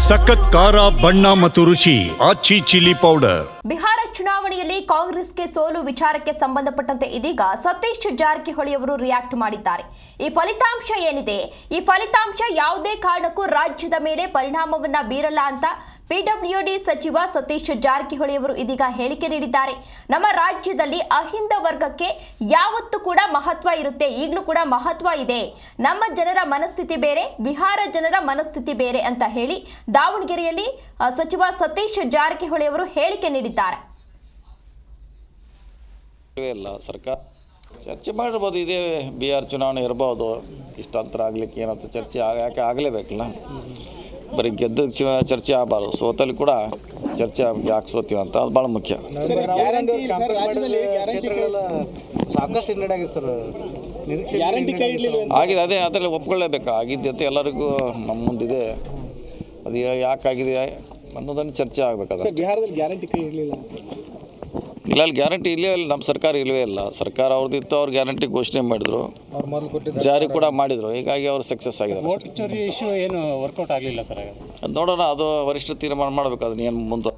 ಸಖತ್ ಖಾರ ಬಣ್ಣ ಮತ್ತು ರುಚಿ ಆಚಿ ಚಿಲ್ಲಿ ಪೌಡರ್. ಬಿಹಾರ ಚುನಾವಣೆಯಲ್ಲಿ ಕಾಂಗ್ರೆಸ್ಗೆ ಸೋಲು ವಿಚಾರಕ್ಕೆ ಸಂಬಂಧಪಟ್ಟಂತೆ ಇದೀಗ ಸತೀಶ್ ಜಾರಕಿಹೊಳಿ ಅವರು ರಿಯಾಕ್ಟ್ ಮಾಡಿದ್ದಾರೆ. ಈ ಫಲಿತಾಂಶ ಏನಿದೆ, ಈ ಫಲಿತಾಂಶ ಯಾವುದೇ ಕಾರಣಕ್ಕೂ ರಾಜ್ಯದ ಮೇಲೆ ಪರಿಣಾಮವನ್ನ ಬೀರಲ್ಲ ಅಂತ ಪಿಡಬ್ಲ್ಯೂಡಿ ಸಚಿವ ಸತೀಶ್ ಜಾರಕಿಹೊಳಿ ಅವರು ಇದೀಗ ಹೇಳಿಕೆ ನೀಡಿದ್ದಾರೆ. ನಮ್ಮ ರಾಜ್ಯದಲ್ಲಿ ಅಹಿಂದ ವರ್ಗಕ್ಕೆ ಯಾವತ್ತೂ ಕೂಡ ಮಹತ್ವ ಇರುತ್ತೆ, ಈಗಲೂ ಕೂಡ ಮಹತ್ವ ಇದೆ. ನಮ್ಮ ಜನರ ಮನಸ್ಥಿತಿ ಬೇರೆ, ಬಿಹಾರ ಜನರ ಮನಸ್ಥಿತಿ ಬೇರೆ ಅಂತ ಹೇಳಿ ದಾವಣಗೆರೆಯಲ್ಲಿ ಸಚಿವ ಸತೀಶ್ ಜಾರಕಿಹೊಳಿ ಅವರು ಹೇಳಿಕೆ ನೀಡಿದ್ದಾರೆ. ಇಲ್ಲ, ಸರ್ಕಾರ ಚರ್ಚೆ ಮಾಡಿರ್ಬೋದು, ಇದೇ ಬಿಹಾರ್ ಚುನಾವಣೆ ಇರ್ಬೋದು, ಇಷ್ಟಾಂತರ ಆಗಲಿಕ್ಕೆ ಏನಂತ ಚರ್ಚೆ ಯಾಕೆ ಆಗಲೇಬೇಕಲ್ಲ. ಬರೀ ಗೆದ್ದ ಚರ್ಚೆ ಆಗಬಾರ್ದು, ಸೋತಲ್ಲಿ ಕೂಡ ಚರ್ಚೆ ಯಾಕೆ ಸೋತೀವಿ ಅಂತ ಅದು ಭಾಳ ಮುಖ್ಯ. ಸಾಕಷ್ಟು ಹಿನ್ನಡೆ ಆಗಿದೆ ಸರ್, ಆಗಿದೆ, ಅದೇ ಅದರಲ್ಲಿ ಒಪ್ಕೊಳ್ಳೇಬೇಕು. ಆಗಿದ್ದೆ ಅಂತ ಎಲ್ಲರಿಗೂ ನಮ್ಮ ಮುಂದಿದೆ, ಅದು ಯಾಕಾಗಿದೆ ಅನ್ನೋದನ್ನು ಚರ್ಚೆ ಆಗಬೇಕಾದ್ರೆ. ಬಿಹಾರದಲ್ಲಿ ಗ್ಯಾರಂಟಿ ಕೈ ಇರಲಿಲ್ಲ, ಇಲ್ಲ ಅಲ್ಲಿ ಗ್ಯಾರಂಟಿ ಇಲ್ಲವೇ ಇಲ್ಲ, ನಮ್ಮ ಸರ್ಕಾರ ಇಲ್ಲವೇ ಇಲ್ಲ. ಸರ್ಕಾರ ಅವ್ರದ್ದಿತ್ತು, ಅವ್ರು ಗ್ಯಾರಂಟಿ ಘೋಷಣೆ ಮಾಡಿದರು, ಜಾರಿ ಕೂಡ ಮಾಡಿದರು, ಹೀಗಾಗಿ ಅವರು ಸಕ್ಸಸ್ ಆಗಿದ್ದಾರೆ. ವೋಟ್ ಚೋರಿ ಇಶ್ಯೂ ಏನು ವರ್ಕೌಟ್ ಆಗಲಿಲ್ಲ ಸರ್? ನೋಡೋಣ, ಅದು ವರಿಷ್ಠ ತೀರ್ಮಾನ ಮಾಡಬೇಕು, ಅದನ್ನ ಏನು ಮುಂದೆ